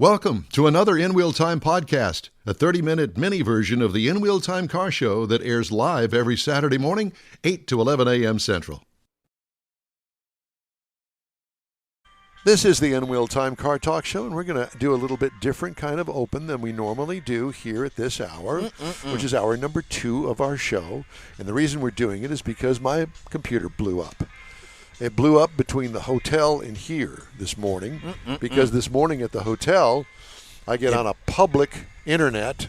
Welcome to another In Wheel Time podcast, a 30-minute mini version of the In Wheel Time car show that airs live every Saturday morning, 8 to 11 a.m. Central. This is the In Wheel Time Car Talk Show, and we're going to do a little bit different kind of open than we normally do here at this hour, which is hour number 2 of our show. And the reason we're doing it is because my computer blew up. It blew up between the hotel and here this morning because this morning at the hotel, I get on a public internet,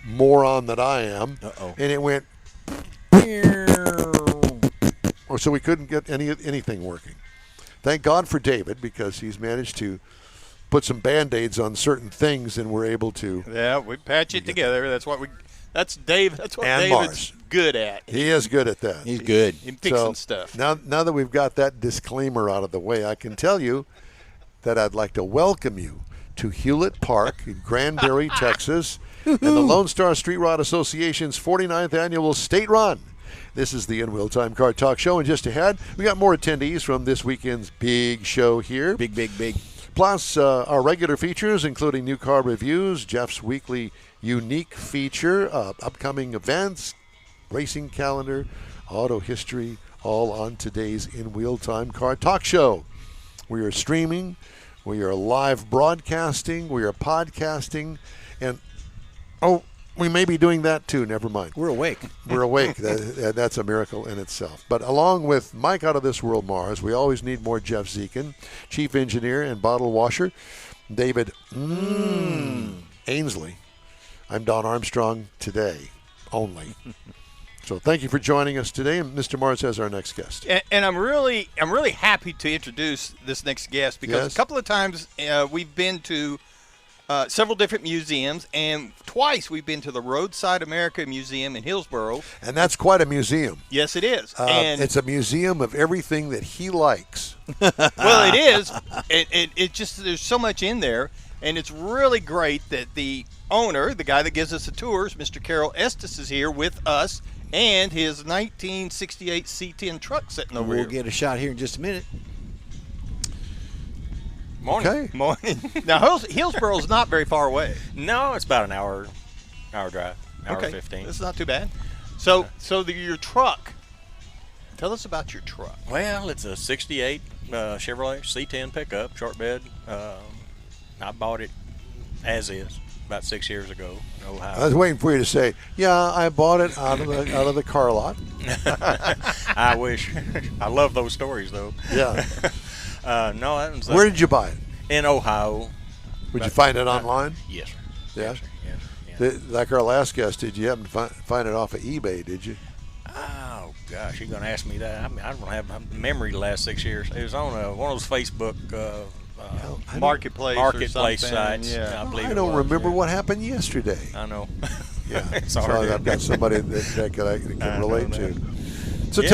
moron that I am, and it went, so we couldn't get anything working. Thank God for David because he's managed to put some Band-Aids on certain things and we're able to. Yeah, we patch it together. That's what Dave. That's what and David's good at. He is good at that. He's good. He's fixing stuff. Now that we've got that disclaimer out of the way, I can tell you that I'd like to welcome you to Hewlett Park in Granbury, Texas, and the Lone Star Street Rod Association's 49th annual State Run. This is the In Wheel Time Car Talk Show, and just ahead, we got more attendees from this weekend's big show here. Big. Plus, our regular features, including new car reviews, Jeff's weekly unique feature, upcoming events, racing calendar, auto history, all on today's In Wheel Time Car Talk Show. We are streaming, we are live broadcasting, we are podcasting, and, we may be doing that too, never mind. We're awake. We're awake. That's a miracle in itself. But along with Mike Out of This World Mars, we always need more Jeff Zekin, Chief Engineer and Bottle Washer, David Ainsley. I'm Don Armstrong today only. So thank you for joining us today. And Mr. Mars has our next guest. And I'm really happy to introduce this next guest because a couple of times we've been to several different museums, and twice we've been to the Roadside America Museum in Hillsboro. And that's quite a museum. Yes, it is. And it's a museum of everything that he likes. Well, it is. It just, there's so much in there, and it's really great that the owner, the guy that gives us the tours, Mr. Carroll Estes, is here with us, and his 1968 C10 truck sitting over here. We'll get a shot here in just a minute. Morning. Okay. Morning. Now, Hillsboro's not very far away. No, it's about an hour drive, hour 15. That's not too bad. So your truck, tell us about your truck. Well, it's a 68 Chevrolet C10 pickup, short bed. I bought it as is about 6 years ago in Ohio. I was waiting for you to say, yeah, I bought it out of the car lot. I wish. I love those stories, though. Yeah. No, that was Where did you buy it? In Ohio. Would you find it online? Yes, sir. Yeah? Yes, sir. Yes. Like our last guest, did you happen to find it off of eBay, did you? Oh, gosh, you're going to ask me that. I mean, I don't have memory the last 6 years. It was on one of those Facebook marketplace sites. Yeah. I don't remember what happened yesterday. I know. Yeah. It's So hard. I've got somebody that can relate to. So Yeah.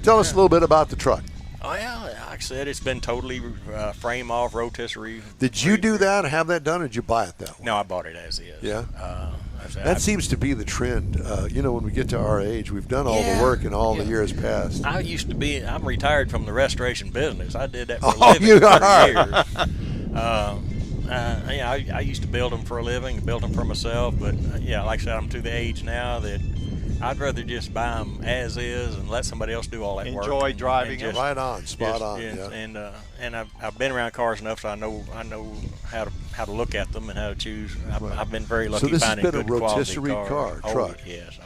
tell us a little bit about the truck. Well, like I said, it's been totally frame off, rotisserie. Did you do that, have that done, or did you buy it that way? No, I bought it as is. Yeah? That seems to be the trend. When we get to our age, we've done all the work in all the years past. I'm retired from the restoration business. I did that for a Oh, living you for are. 30 years. I used to build them for a living, build them for myself, but like I said, I'm to the age now that I'd rather just buy them as is and let somebody else do all that work. Enjoy driving them. Right on, spot on. And I've been around cars enough, so I know how to look at them and how to choose. I've been very lucky finding good quality cars. So this has been a rotisserie truck. Yes.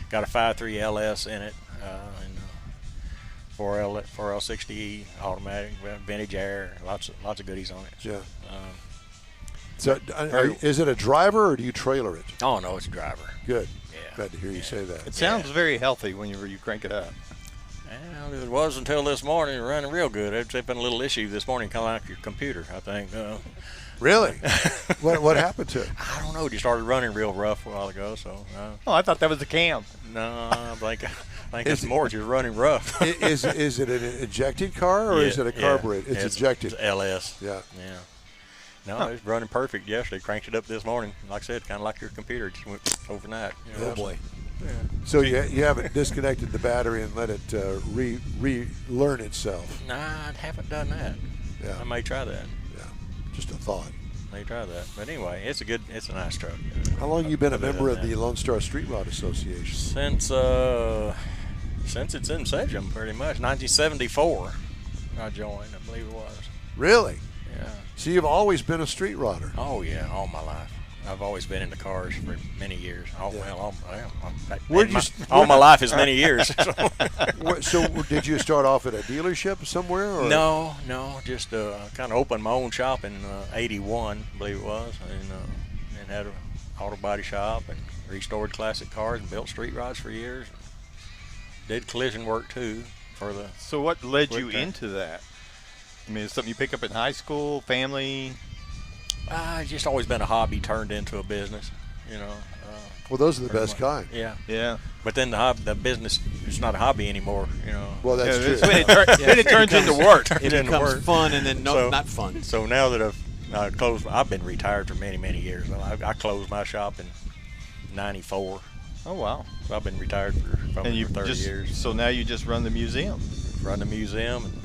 Got a 5.3 LS in it, and 4L60 automatic, vintage air, lots of goodies on it. Yeah. So is it a driver or do you trailer it? Oh no, it's a driver. Good. Yeah. Glad to hear you say that. It sounds very healthy when you crank it up. Well, it was until this morning. It ran real good. It's been a little issue this morning, kind of like your computer, I think. Really? What happened to it? I don't know. It just started running real rough a while ago. So. I thought that was the cam. No, I think it's more just running rough. Is it an ejected car or is it a carburetor? It's ejected. It's LS. Yeah. No, it's running perfect yesterday. Cranked it up this morning. Like I said, kind of like your computer. It just went overnight. Oh, boy. Yeah. So you haven't disconnected the battery and let it relearn itself? Nah, I haven't done that. Yeah. I may try that. Yeah. Just a thought. They try that. But anyway, it's a nice truck. How long you been a Other member than of the that. Lone Star Street Rod Association? Since its inception, pretty much 1974, I joined. I believe it was. Really? Yeah. So you've always been a street rodder. Oh yeah, all my life. I've always been into cars for many years. All my life is many years. So did you start off at a dealership somewhere? Or? No, just kind of opened my own shop in '81, I believe it was, and had an auto body shop and restored classic cars and built street rods for years. Did collision work too for the. So what led you quick time. into that? I mean, is it something you pick up in high school, family? It's just always been a hobby turned into a business, Well, those are the pretty best much. kind. Yeah. Yeah. But then the business is not a hobby anymore, Well, that's true. Then it turns into work. It becomes fun and then not fun. So now that I've closed, I've been retired for many, many years. I closed my shop in '94. Oh, wow. So I've been retired for And you 30 years. So now you just run the museum. Run the museum and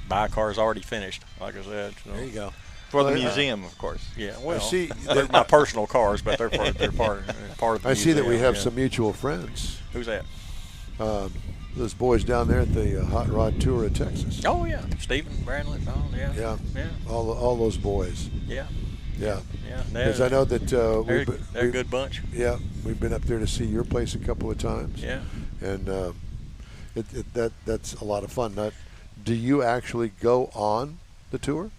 buy cars already finished, like I said. So. There you go. For the Well, museum, of course. Yeah, well, I see. they're my personal cars, but they're part of the I see that we museum, have yeah. some mutual friends. Who's that? Those boys down there at the Hot Rod Tour of Texas. Oh, yeah. Stephen, Brandlett, yeah. Yeah. Yeah. All those boys. Yeah. Yeah. Yeah. Because I know that They're a good bunch. Yeah, we've been up there to see your place a couple of times. Yeah. And that's a lot of fun. Now, do you actually go on the tour?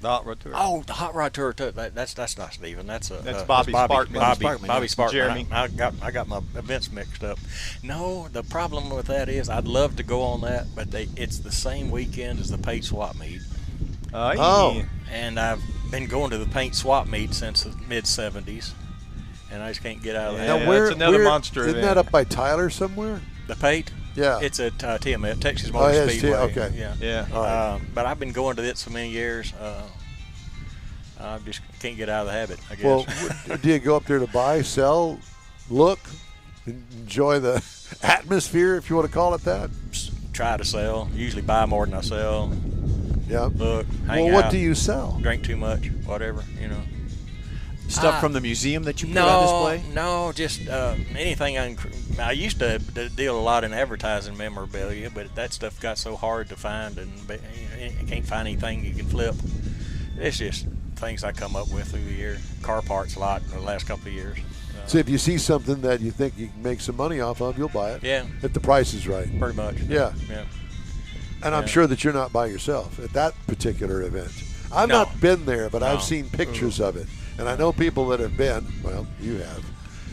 The Hot Rod Tour. Oh, the Hot Rod Tour too. That's not Stephen. That's Bobby Sparkman. Bobby Sparkman. Jeremy. I got my events mixed up. No, the problem with that is I'd love to go on that, but it's the same weekend as the paint swap meet, Oh. and I've been going to the paint swap meet since the mid '70s, and I just can't get out of that. Yeah, that's another monster Isn't event. that up by Tyler somewhere? The paint. Yeah. It's at TMF, Texas Oh, Motor yeah, it's Speedway. okay. Yeah. Yeah. All right. But I've been going to it so many years. I just can't get out of the habit, I guess. Well, do you go up there to buy, sell, look, enjoy the atmosphere, if you want to call it that? Try to sell. Usually buy more than I sell. Yeah. Look, hang Well, what out, do you sell? drink too much, whatever, Stuff from the museum that you put on display? No, just anything. I used to deal a lot in advertising memorabilia, but that stuff got so hard to find, and you can't find anything you can flip. It's just things I come up with through the year. Car parts a lot in the last couple of years. So if you see something that you think you can make some money off of, you'll buy it. Yeah. If the price is right. Pretty much. Yeah. Yeah. And I'm Yeah. sure that you're not by yourself at that particular event. I've No. not been there, but No. I've seen pictures of it. And I know people that have been, well, you have,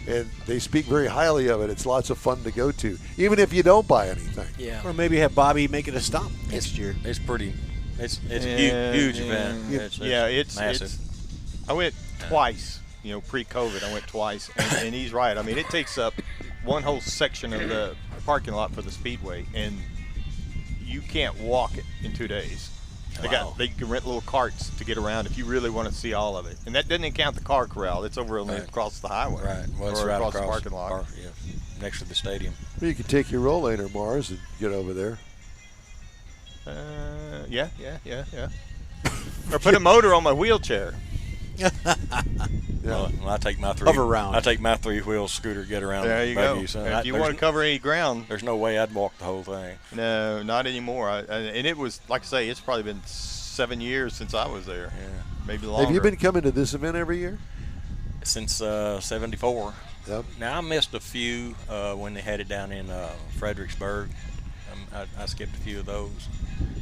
and they speak very highly of it. It's lots of fun to go to, even if you don't buy anything. Yeah. Or maybe have Bobby make it a stop next year. It's pretty. It's a huge event. It's massive. I went twice. Pre-COVID, I went twice, and he's right. I mean, it takes up one whole section of the parking lot for the Speedway, and you can't walk it in 2 days. They can rent little carts to get around if you really want to see all of it, and that doesn't count the car corral. It's over only across the highway, Right. Well, it's or right across the across parking lot. Yeah. Next to the stadium. Well, you can take your rollator, Mars, and get over there. Yeah. Or put a motor on my wheelchair. Yeah. Well, I take my Hover round. I take my 3-wheel scooter, get around. There you buggy, go. so If you want to cover any ground, there's no way I'd walk the whole thing. no, not anymore. And it was, like I say, it's probably been 7 years since I was there. Yeah. Maybe longer. Have you been coming to this event every year? Since '74. Yep. Now I missed a few when they had it down in Fredericksburg. I skipped a few of those,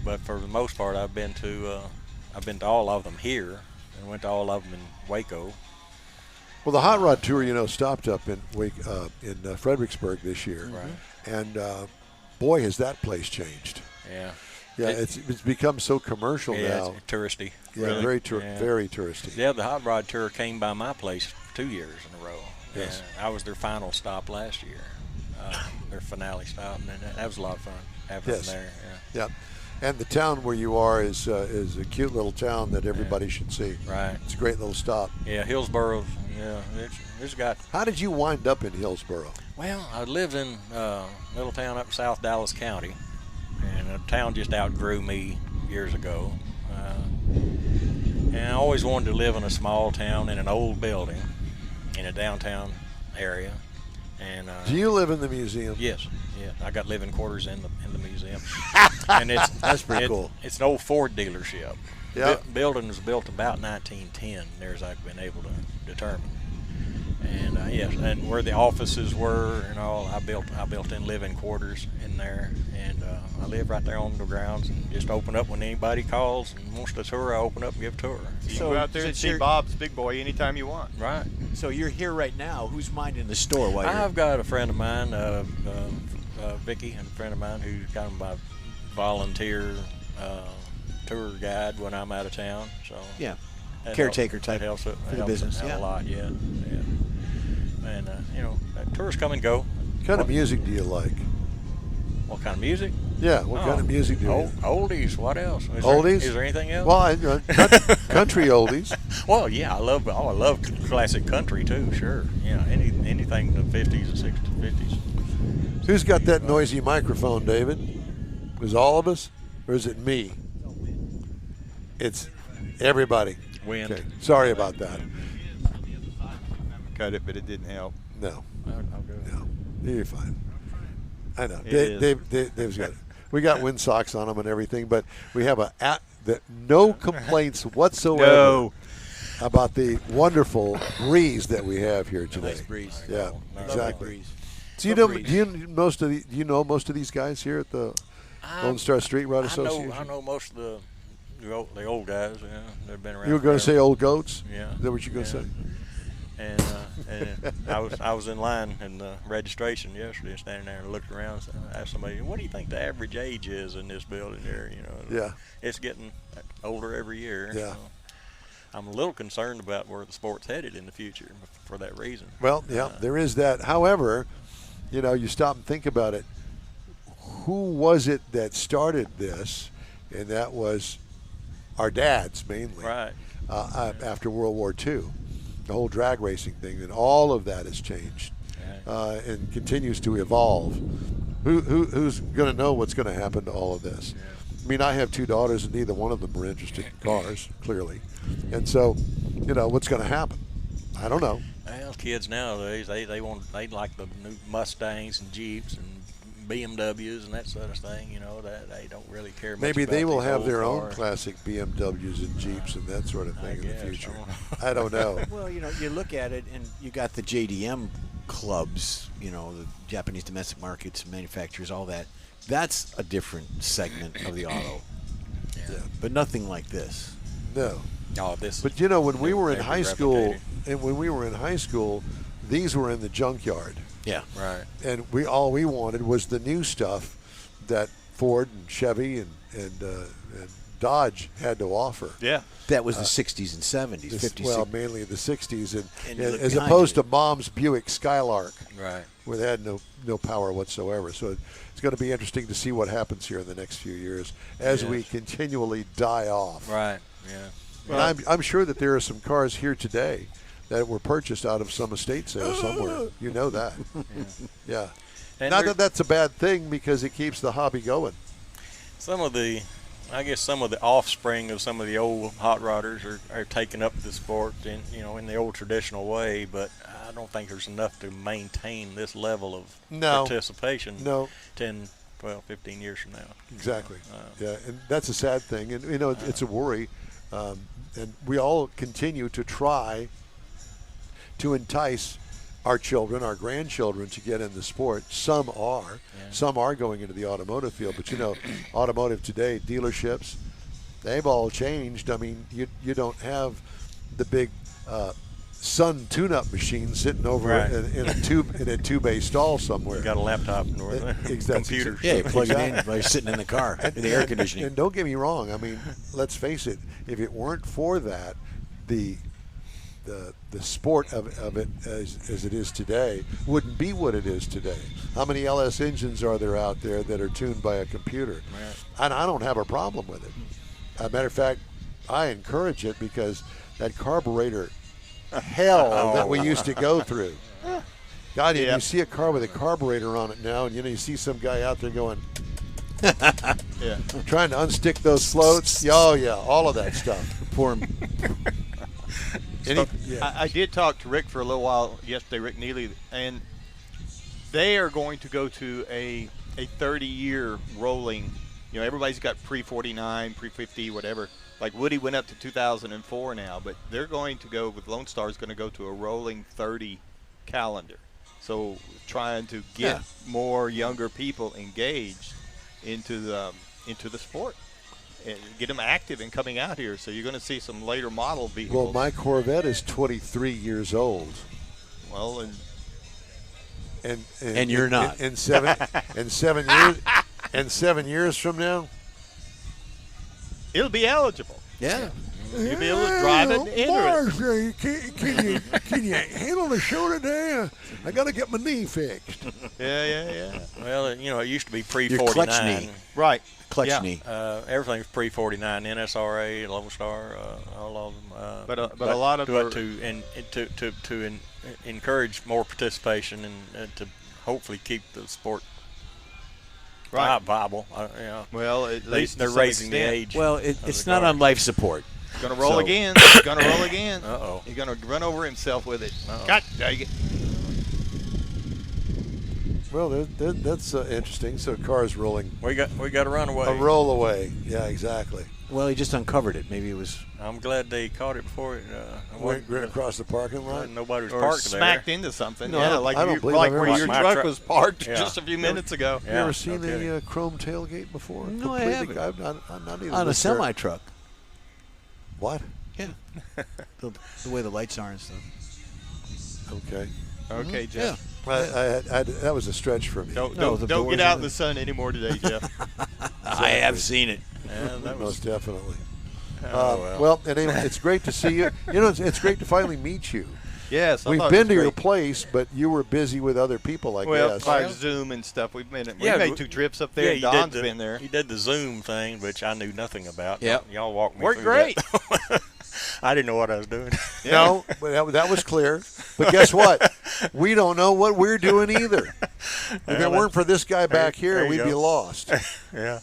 but for the most part, I've been to all of them here, and went to all of them in Waco. Well, the Hot Rod Tour, stopped up in Fredericksburg this year. Right. And, boy, has that place changed. Yeah. Yeah, it's become so commercial Yeah, now. it's touristy. Yeah, Really? very Yeah. very touristy. Yeah, the Hot Rod Tour came by my place 2 years in a row. Yes. And I was their final stop last year, their finale stop, and that was a lot of fun having Yes. them there. Yeah. Yeah, and the town where you are is a cute little town that everybody should see. Right. It's a great little stop. Yeah, Hillsboro. Yeah, it's got. How did you wind up in Hillsboro? Well, I lived in a little town up in South Dallas County, and the town just outgrew me years ago. And I always wanted to live in a small town in an old building in a downtown area. And Do you live in the museum? Yes, yeah. I got living quarters in the museum, and That's pretty cool. It's an old Ford dealership. Yeah. Building was built about 1910, near as I've been able to determine. And yes, and where the offices were and all, I built in living quarters in there, and I live right there on the grounds, and just open up when anybody calls and wants to tour. I open up and give a tour. You can go out there and see Bob's Big Boy anytime you want. Right. So you're here right now. Who's minding the store while you're I've got a friend of mine, Vicky, and a friend of mine who's kind of my volunteer tour guide when I'm out of town. So Yeah. that Caretaker helps, type that helps, for the helps business, out yeah. a lot. Yeah. And tours come and go. What kind of music do you like? What kind of music? Yeah, what kind of music do you like? Oldies. What else? Oldies? Is there anything else? Well, country oldies. Well, yeah, I love classic country too. Sure, yeah, anything in the 50s and 60s, 50s. Who's got that noisy microphone, David? Is it all of us, or is it me? It's everybody. Wind. Okay. Sorry about that. Cut it, but it didn't help. No, I'll go. no, you're fine. I know. It Dave's got it. We got windsocks on them and everything, but we have no complaints whatsoever No. about the wonderful breeze that we have here today. Nice breeze. Yeah, Nice exactly. breeze. So do you know most of these guys here at the Lone Star Street Rod Association? I know most of the old guys. Yeah, they've been around. You were going to say old goats? Yeah. Is that what you're going to say? And I was in line in the registration yesterday, standing there and looked around. And I asked somebody, "What do you think the average age is in this building here?" Yeah. It's getting older every year. Yeah. So I'm a little concerned about where the sport's headed in the future for that reason. Well, yeah, there is that. However, you stop and think about it. Who was it that started this? And that was our dads mainly. Right. After World War II. The whole drag racing thing, and all of that has changed and continues to evolve. Who's going to know what's going to happen to all of this? Yeah. I mean, I have two daughters, and neither one of them are interested in cars, clearly. And so, what's going to happen? I don't know. Well, kids nowadays they like the new Mustangs and Jeeps and BMWs and that sort of thing. That they don't really care much. Maybe about they will these have old their own cars. classic BMWs and Jeeps and that sort of I thing in the guess. future. I don't know. Well, you look at it, and you got the JDM clubs, the Japanese domestic markets, manufacturers, all that. That's a different segment of the auto. Yeah. But nothing like this. No. Oh, this. But when we were in never high school, replicated. these were in the junkyard. Yeah. Right. And all we wanted was the new stuff that Ford and Chevy and Dodge had to offer. Yeah. That was the 60s and 70s, 50s. Well, mainly the 60s, And and you look as behind opposed you. to Mom's Buick Skylark, Right. where they had no power whatsoever. So it's going to be interesting to see what happens here in the next few years as we continually die off. Right. Yeah. And I'm sure that there are some cars here today that were purchased out of some estate sale somewhere. You know that. Yeah. And Not there- that that's a bad thing because it keeps the hobby going. some of the offspring of some of the old hot rodders are taking up the sport in the old traditional way, but I don't think there's enough to maintain this level of participation No. 10, 12, 15 years from now. Exactly. Yeah, and that's a sad thing, and it's a worry, and we all continue to try to entice our children, our grandchildren, to get in the sport. Some are going into the automotive field, but automotive today, dealerships, they've all changed. I mean, you don't have the big Sun tune-up machine sitting over in a two-bay stall somewhere. You got a laptop or computer. Yeah, you plug it in while you're sitting in the car in the air conditioning. And don't get me wrong. I mean, let's face it. If it weren't for that, the sport of it as it is today wouldn't be what it is today. How many LS engines are there out there that are tuned by a computer? Right. And I don't have a problem with it. As a matter of fact, I encourage it because that carburetor hell that we used to go through. God, you see a car with a carburetor on it now, and you see some guy out there going, Yeah. Trying to unstick those floats. Oh, yeah, all of that stuff. Poor I did talk to Rick for a little while yesterday, Rick Neely, and they are going to go to a 30-year rolling. You know, everybody's got pre-49, pre-50, whatever. Like Woody went up to 2004 now, but they're going to go with Lone Star is going to go to a rolling 30 calendar. So trying to get more younger people engaged into the sport. And get them active and coming out here. So you're going to see some later model vehicles. Well, my Corvette is 23 years old. Well, and you're not. And 7 years from now, it'll be eligible. Yeah. You'll be able to drive it and enter it. Can you handle the show today? I got to get my knee fixed. Yeah. Well, you know, it used to be Your clutch pre-49. knee. Right. Clutch Yeah. knee. Everything's pre-49, NSRA, Lone Star, all of them. But a lot of to encourage more participation and to hopefully keep the sport viable. Well, at least they're to some raising the extent. age. Well, it's not on life support. He's going to roll So- again. He's going to roll again. Uh-oh. He's going to run over himself with it. Uh-oh. God dang it. Well, that's interesting. So cars rolling We got to run away. a roll away. Yeah, exactly. Well, he just uncovered it. Maybe it was. I'm glad they caught it before it Went across the parking lot. nobody was Or parked smacked there. into something. No, yeah, I don't you, believe like I've ever where seen your my truck truck. was parked Yeah. just a few minutes ago. You ever Yeah, seen no kidding. a chrome tailgate before? No, I Completely- haven't. I'm not even On a this fair. semi truck. What? Yeah. the way the lights are and stuff. Okay. Okay, Yeah. Jeff. That was a stretch for me. Don't the don't doors get out are- in the sun anymore today, Jeff. I have seen it. Yeah, that was Most definitely. well. Well, anyway, it's great to see you. You know, it's great to finally meet you. Yes, I We've thought it been was to your great. place, but you were busy with other people, I Well, guess. by Zoom and stuff. We made Yeah, 2 trips up there. he Don's did been there. He did the Zoom thing, which I knew nothing about. Yep. Y'all walked me Worked through great. that. I didn't know what I was doing. No, but that was clear. But guess what? We don't know what we're doing either. If it weren't for this guy back there here, you we'd be go. lost. Yeah.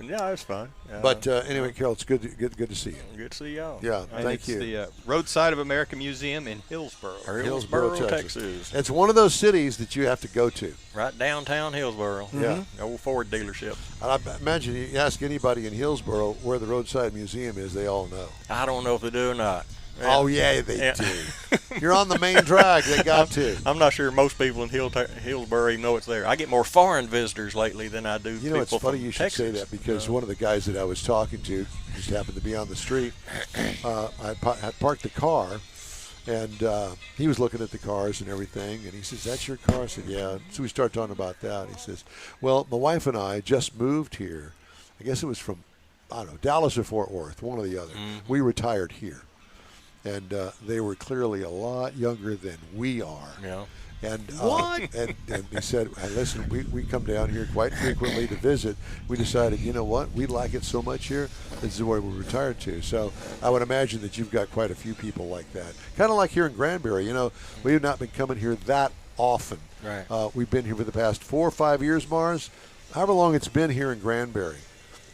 Yeah, it was fun. But anyway, Carol, it's good to see you. good to see y'all. Yeah, And thank it's you. the Roadside of America Museum in Hillsboro. Hillsboro, Texas. Texas. It's one of those cities that you have to go to. Right downtown Hillsboro. Yeah. Old Ford dealership. I imagine you ask anybody in Hillsboro where the Roadside Museum is, they all know. I don't know if they do or not. Oh, yeah, they Yeah. do. You're on the main drag. They got to. I'm not sure most people in Hillsboro even know it's there. I get more foreign visitors lately than I do You people know, it's funny from you should Texas. say that because one of the guys that I was talking to just happened to be on the street. I parked the car, and he was looking at the cars and everything, and he says, "That's your car?" I said, "Yeah." So we start talking about that. He says, "Well, my wife and I just moved here. I guess it was from, I don't know, Dallas or Fort Worth, one or the other. We retired here." And they were clearly a lot younger than we are. Yeah. And and he said, hey, listen, we come down here quite frequently to visit. We decided, you know what, we like it so much here, this is where we retired to. So I would imagine that you've got quite a few people like that. Kind of like here in Granbury. You know, we have not been coming here that often. Right. We've been here for the past 4 or 5 years, Mars, however long it's been here in Granbury.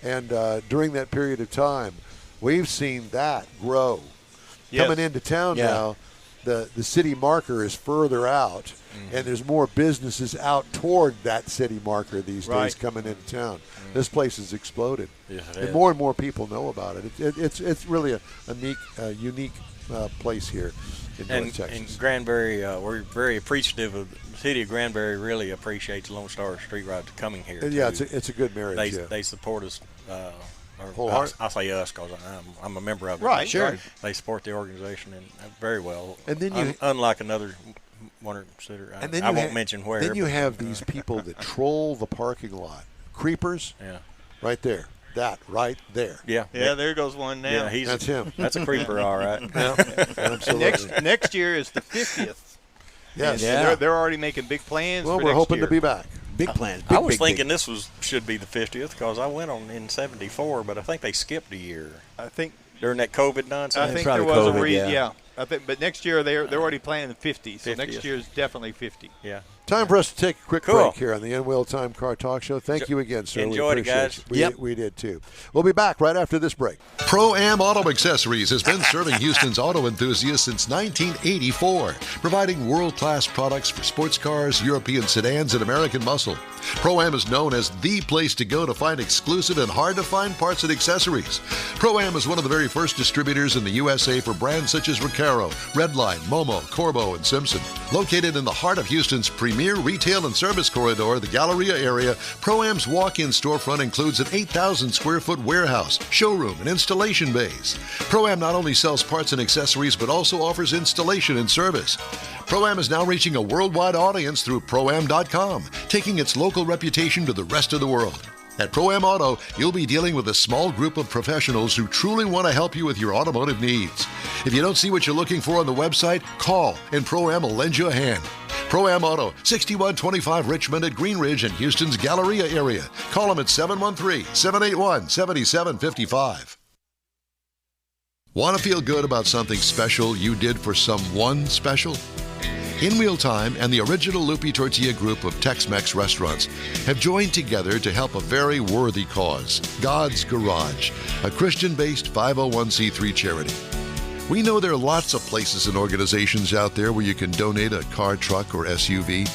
And during that period of time, we've seen that grow. Yes. Coming into town now, the city marker is further out, and there's more businesses out toward that city marker these days coming into town. This place has exploded, Yes, it and is. more people know about it. It's really a unique place here in North And Texas. Granbury, we're very appreciative of the city of Granbury. Really appreciates Lone Star Street Ride coming here. And yeah, too. it's a good marriage. They support us. Wholeheart- I say us because I'm a member of it. Right, Sure. right. They support the organization and very well. And then you- unlike another one or consider, And then I you won't ha- mention where. Then you but- have these people that troll the parking lot. Creepers, Yeah. right there. That right there. Yeah. Yeah, there goes one now. Yeah, That's him. That's a creeper, all right. Yeah, absolutely. Next year is the 50th. Yes. And they're already making big plans. Well, for we're next hoping year. to be back. Big plans. I was thinking this should be the 50th because I went on in '74, but I think they skipped a year I think during that COVID nonsense. I think Probably there was COVID, a reason. yeah. I think, but next year they're already planning the 50. So next 50th. year is definitely 50. Yeah. Time for us to take a quick Cool. break here on the In-Wheel Time Car Talk Show. Thank you again, sir. Enjoyed we it, guys. appreciate it. We did too. We'll be back right after this break. Pro-Am Auto Accessories has been serving Houston's auto enthusiasts since 1984, providing world-class products for sports cars, European sedans, and American muscle. Pro-Am is known as the place to go to find exclusive and hard-to-find parts and accessories. Pro-Am is one of the very first distributors in the USA for brands such as Recaro, Redline, Momo, Corbo, and Simpson. Located in the heart of Houston's premier retail and service corridor, the Galleria area, Pro-Am's walk-in storefront includes an 8,000-square-foot warehouse, showroom, and installation bays. Pro-Am not only sells parts and accessories, but also offers installation and service. Pro-Am is now reaching a worldwide audience through Pro-Am.com, taking its local reputation to the rest of the world. At Pro-Am Auto, you'll be dealing with a small group of professionals who truly want to help you with your automotive needs. If you don't see what you're looking for on the website, call and Pro-Am will lend you a hand. Pro-Am Auto, 6125 Richmond at Green Ridge in Houston's Galleria area. Call them at 713-781-7755. Want to feel good about something special you did for someone special? In-Wheel Time and the original Lupi Tortilla group of Tex-Mex restaurants have joined together to help a very worthy cause, God's Garage, a Christian-based 501c3 charity. We know there are lots of places and organizations out there where you can donate a car, truck, or SUV,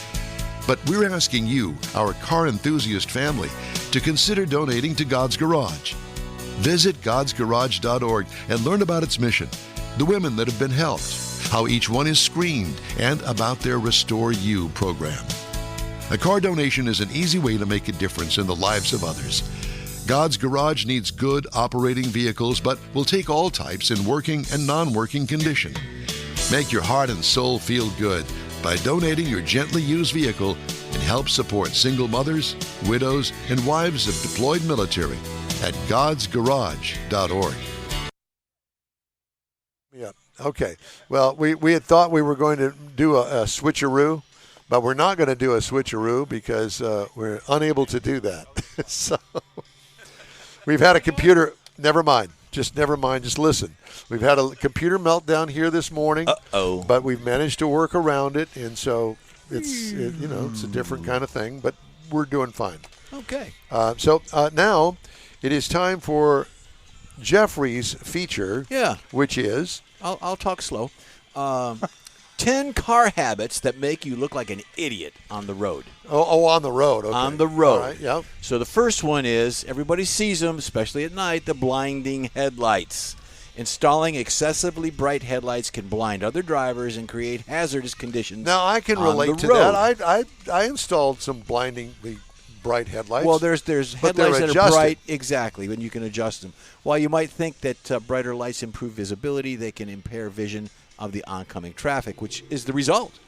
but we're asking you, our car enthusiast family, to consider donating to God's Garage. Visit godsgarage.org and learn about its mission, the women that have been helped, how each one is screened, and about their Restore You program. A car donation is an easy way to make a difference in the lives of others. God's Garage needs good operating vehicles, but will take all types in working and non-working condition. Make your heart and soul feel good by donating your gently used vehicle and help support single mothers, widows, and wives of deployed military at godsgarage.org. Yeah. Okay. Well, we had thought we were going to do a switcheroo, but we're not going to do a switcheroo because we're unable to do that. So we've had a computer. Never mind. Just never mind. Just listen. We've had a computer meltdown here this morning. But we've managed to work around it, and so it's a different kind of thing. But we're doing fine. Okay. So now it is time for Jeffrey's feature. Yeah. Which is. I'll talk slow. 10 car habits that make you look like an idiot on the road. Oh, on the road. Okay. On the road. All right, yeah. So the first one is, everybody sees them, especially at night, the blinding headlights. Installing excessively bright headlights can blind other drivers and create hazardous conditions. Now, I can relate to that. I installed some blindingly bright headlights. Well, there's headlights that are bright, exactly, and you can adjust them. While you might think that brighter lights improve visibility, they can impair vision of the oncoming traffic, which is the result.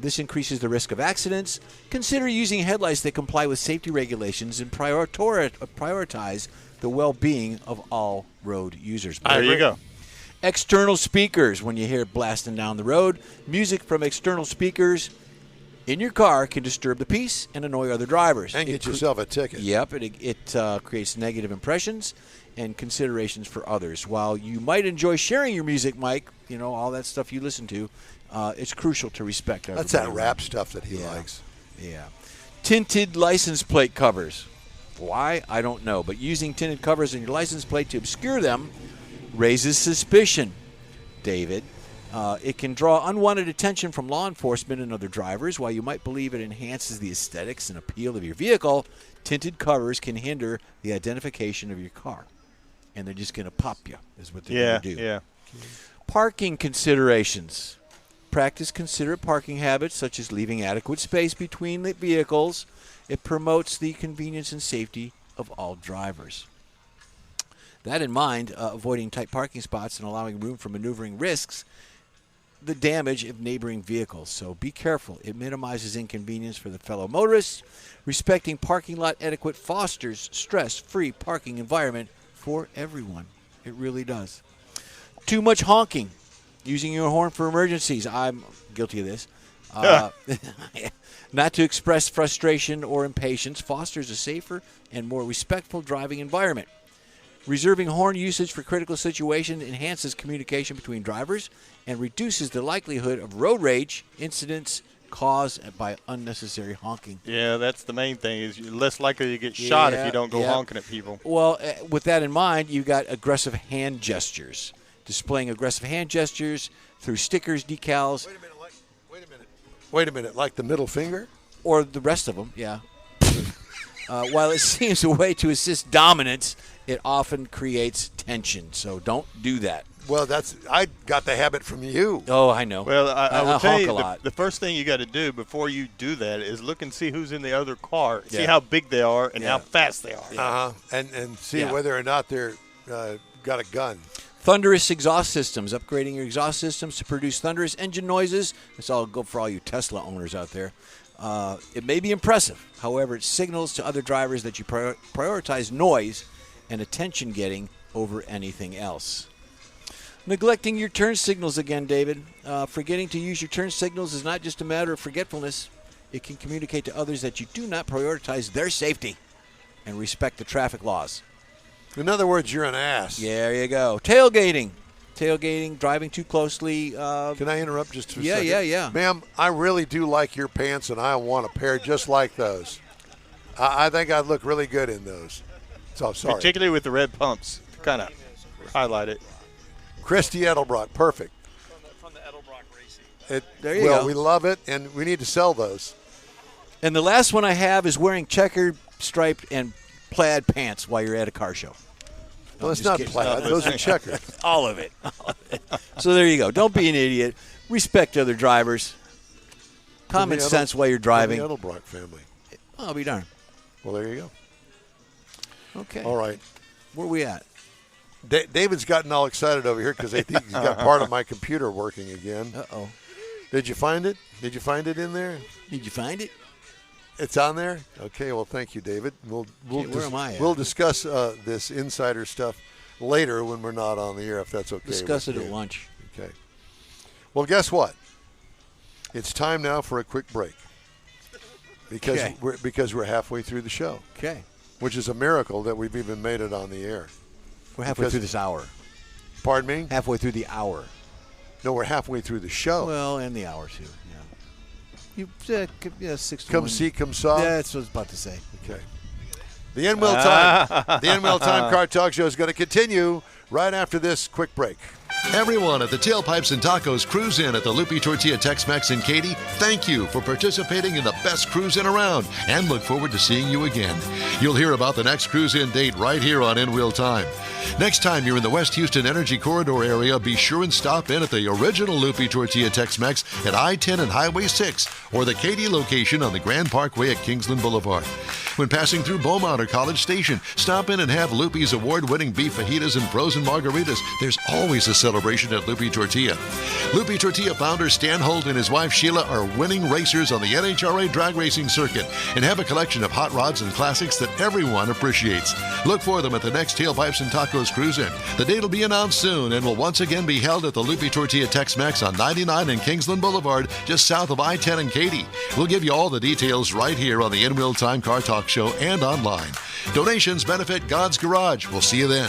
This increases the risk of accidents. Consider using headlights that comply with safety regulations and prioritize the well-being of all road users. There you go. External speakers, when you hear it blasting down the road. Music from external speakers in your car can disturb the peace and annoy other drivers. And get yourself a ticket. Yep, it creates negative impressions and considerations for others. While you might enjoy sharing your music, Mike, all that stuff you listen to, it's crucial to respect everybody. That's that rap stuff that he likes. Yeah. Tinted license plate covers. Why? I don't know. But using tinted covers on your license plate to obscure them raises suspicion, David. It can draw unwanted attention from law enforcement and other drivers. While you might believe it enhances the aesthetics and appeal of your vehicle, tinted covers can hinder the identification of your car. And they're just going to pop you, is what they're going to do. Yeah. Parking considerations. Practice considerate parking habits, such as leaving adequate space between the vehicles. It promotes the convenience and safety of all drivers. That in mind, avoiding tight parking spots and allowing room for maneuvering risks the damage of neighboring vehicles. So be careful. It minimizes inconvenience for the fellow motorists. Respecting parking lot etiquette fosters stress-free parking environment for everyone. It really does. Too much honking. Using your horn for emergencies. I'm guilty of this. Not to express frustration or impatience fosters a safer and more respectful driving environment. Reserving horn usage for critical situations enhances communication between drivers and reduces the likelihood of road rage incidents caused by unnecessary honking. Yeah, that's the main thing. Is you're less likely to get shot if Yeah, you don't go yeah. honking at people. Well, with that in mind, you got aggressive hand gestures. Displaying aggressive hand gestures through stickers, decals, Wait a minute, like the middle finger? or the rest of them, yeah. While it seems a way to assist dominance, it often creates tension. So don't do that. Well, I got the habit from you. Oh, I know. Well, I will tell honk you, a lot. the first thing you got to do before you do that is look and see who's in the other car. See Yeah. how big they are and Yeah. how fast they are. Uh-huh. And see Yeah. whether or not they're got a gun. Thunderous exhaust systems. Upgrading your exhaust systems to produce thunderous engine noises. It's all good for all you Tesla owners out there. It may be impressive. However, it signals to other drivers that you prioritize noise and attention getting over anything else. Neglecting your turn signals again, David. Forgetting to use your turn signals is not just a matter of forgetfulness. It can communicate to others that you do not prioritize their safety and respect the traffic laws. In other words, you're an ass. Yeah, there you go. Tailgating. Driving too closely. Can I interrupt just for a Yeah, second? yeah. Ma'am, I really do like your pants, and I want a pair just like those. I think I'd look really good in those. So, sorry. Particularly with the red pumps to kind of highlight it. Christy Edelbrock, perfect. From the Edelbrock Racing. There you Well, go. we love it, and we need to sell those. And the last one I have is wearing checkered, striped, and plaid pants while you're at a car show. Well, it's just not kidding. plaid. Those are checkered. All of it. So there you go. Don't be an idiot. Respect other drivers. Common From the sense while you're driving. From the Edelbrock family. I'll be darned. Well, there you go. Okay. All right. Where are we at? David's gotten all excited over here because I think he's got part of my computer working again. Uh-oh. Did you find it? Did you find it in there? Did you find it? It's on there? Okay, well, thank you, David. We'll where am I at? We'll discuss this insider stuff later when we're not on the air, if that's okay. Discuss with it at you. lunch. Okay. Well, guess what? It's time now for a quick break because Okay. we're halfway through the show, Okay. which is a miracle that we've even made it on the air. We're halfway Because- through this hour. Pardon me? Halfway through the hour. No, we're halfway through the show. Well, and the hour, too. Yeah. 6 to Come 1. see, come saw. Yeah, that's what I was about to say. Okay. The N-Wheel Time. The N-Wheel Time Car Talk Show is going to continue right after this quick break. Everyone at the Tailpipes and Tacos Cruise In at the Lupi Tortilla Tex-Mex in Katy, thank you for participating in the best cruise in around and look forward to seeing you again. You'll hear about the next cruise in date right here on In-Wheel Time. Next time you're in the West Houston Energy Corridor area, be sure and stop in at the original Lupi Tortilla Tex-Mex at I-10 and Highway 6 or the Katy location on the Grand Parkway at Kingsland Boulevard. When passing through Beaumont or College Station, stop in and have Lupi's award-winning beef fajitas and frozen margaritas. There's always a celebration at Lupi Tortilla. Lupi Tortilla founder Stan Holt and his wife Sheila are winning racers on the NHRA drag racing circuit and have a collection of hot rods and classics that everyone appreciates. Look for them at the next Tailpipes and Tacos Cruise In. The date will be announced soon and will once again be held at the Lupi Tortilla Tex-Mex on 99 and Kingsland Boulevard, just south of I-10 and Katy. We'll give you all the details right here on the In-Wheel Time Car Talk Show and online. Donations benefit God's Garage. We'll see you then.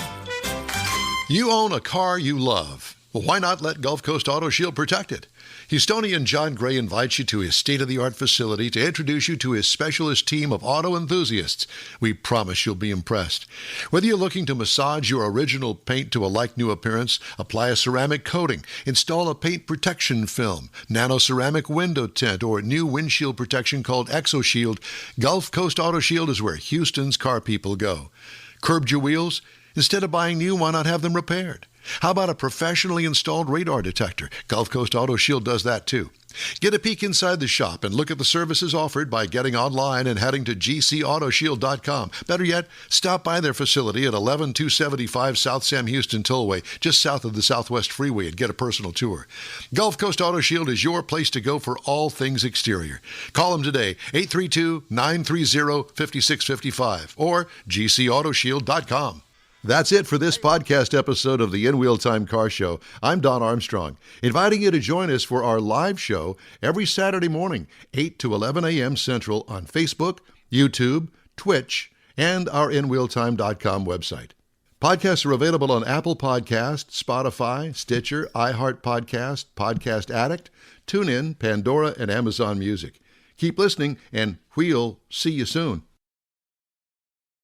You own a car you love. Well, why not let Gulf Coast Auto Shield protect it? Houstonian John Gray invites you to his state-of-the-art facility to introduce you to his specialist team of auto enthusiasts. We promise you'll be impressed. Whether you're looking to massage your original paint to a like-new appearance, apply a ceramic coating, install a paint protection film, nano-ceramic window tint, or new windshield protection called ExoShield, Gulf Coast Auto Shield is where Houston's car people go. Curbed your wheels? Instead of buying new, why not have them repaired? How about a professionally installed radar detector? Gulf Coast Auto Shield does that too. Get a peek inside the shop and look at the services offered by getting online and heading to gcautoshield.com. Better yet, stop by their facility at 11275 South Sam Houston Tollway, just south of the Southwest Freeway, and get a personal tour. Gulf Coast Auto Shield is your place to go for all things exterior. Call them today, 832-930-5655 or gcautoshield.com. That's it for this podcast episode of the In-Wheel Time Car Show. I'm Don Armstrong, inviting you to join us for our live show every Saturday morning, 8 to 11 a.m. Central on Facebook, YouTube, Twitch, and our InWheelTime.com website. Podcasts are available on Apple Podcast, Spotify, Stitcher, iHeart Podcast, Podcast Addict, TuneIn, Pandora, and Amazon Music. Keep listening, and we'll see you soon.